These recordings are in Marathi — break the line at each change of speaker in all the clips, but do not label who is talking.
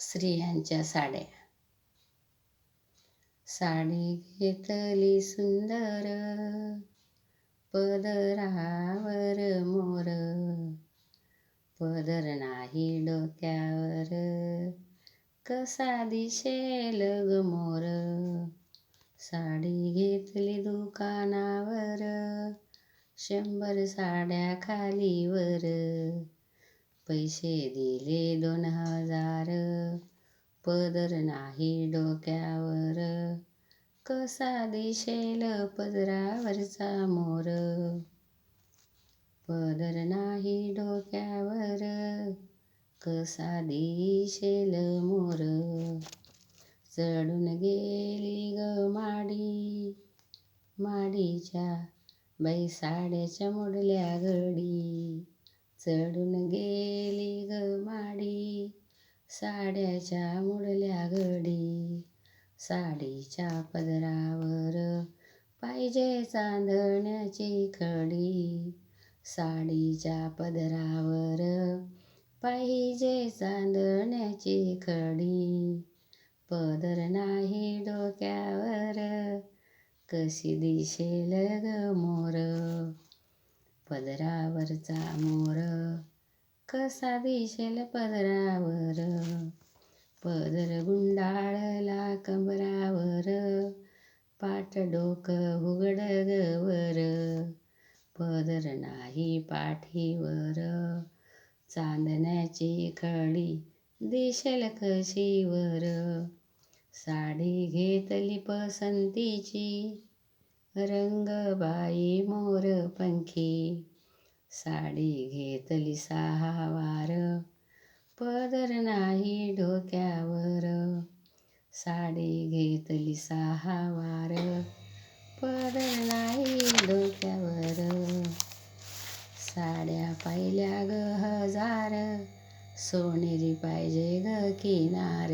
स्त्रियांच्या साड्या. साडी घेतली सुंदर, पदरावर मोर, पदर नाही डोक्यावर, कसा दिसेल ग मोर. साडी घेतली दुकानावर, 100 साड्या खालीवर, पैसे दिले 2000, पदर नाही डोक्यावर, कसा दिसेल पदरावरचा मोर. पदर नाही डोक्यावर, कसा दिसेल मोर. चढून गेली ग माडी, माडीच्या बाई साड्याच्या मोडल्या घडी. चढून गेली ग माडी, साड्याच्या मोडल्या घडी. साडीच्या पदरावर पाहिजे चांदण्याची खडी. साडीच्या पदरावर पाहिजे चांदण्याची खडी. पदर नाही डोक्यावर, कशी दिसेल ग मोर. पदरावरचा मोर, कसा दिसेल पदरावर. पदर गुंडाळला कंबरावर, पाठ डोकं उघड ग वर. पदर नाही पाठीवर, चांदण्याची खडी दिसेल कशी वर. साडी घेतली पसंतीची, रंगबाई मोरपंखी. साडी घेतली 6 वार, पदर नाही डोक्यावर. साडी घेतली 6 वार, पदर नाही डोक्यावर. साड्या पाहिल्या ग 1000, सोनेरी पाहिजे ग किनार.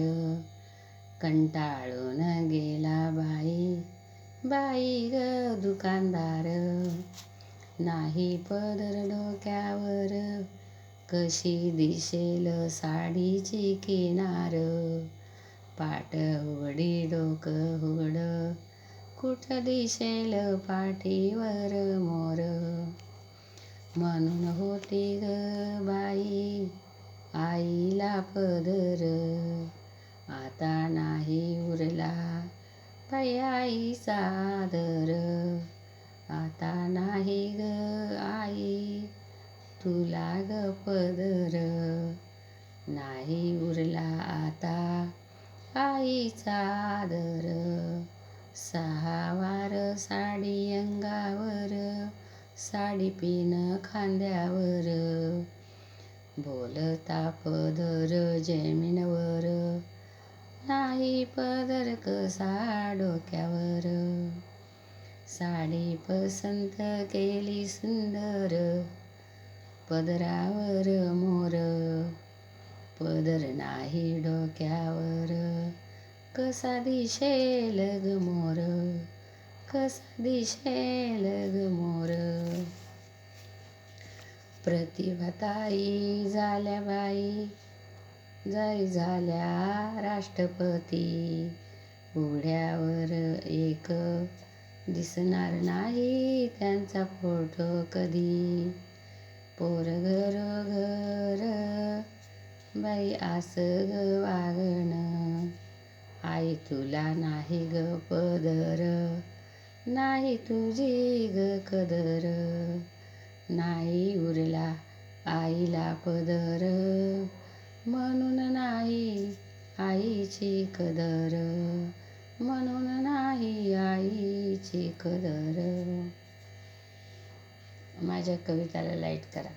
कंटाळून गेला बाई, बाई ग दुकानदार. नाही पदर डोक्यावर, कशी दिसेल साडीची किनार. पाठ उघडी डोकं उघड, कुठं दिसेल पाठीवर मोर. म्हणून होती ग बाई आईला पदर, आता नाही उरला बाई आईचा आदर. आता नाही ग आई तुला ग पदर, नाही उरला आता आईचा आदर. 6 वार साडी अंगावर, साडी पिन खांद्यावर, बोलता पदर जमिनीवर, नाही पदर कसा डोक्यावर. साडी पसंत केली सुंदर, पदरावर मोर, पदर नाही डोक्यावर, कसा दिसेल ग मोर. कसा दिसेल ग मोर. प्रतिभाताई झाल्या बाई, झाल्या राष्ट्रपती. उघड्यावर एक दिसणार नाही त्यांचा फोटो कधी. पोर घरोघर बाई असं ग वागणं, आई तुला नाही ग पदर, नाही तुझी ग कदर. नाही उरला आईला पदर, म्हणून नाही आईची कदर, म्हणून नाही आईची कदर. माझ्या कविताला लाईक करा.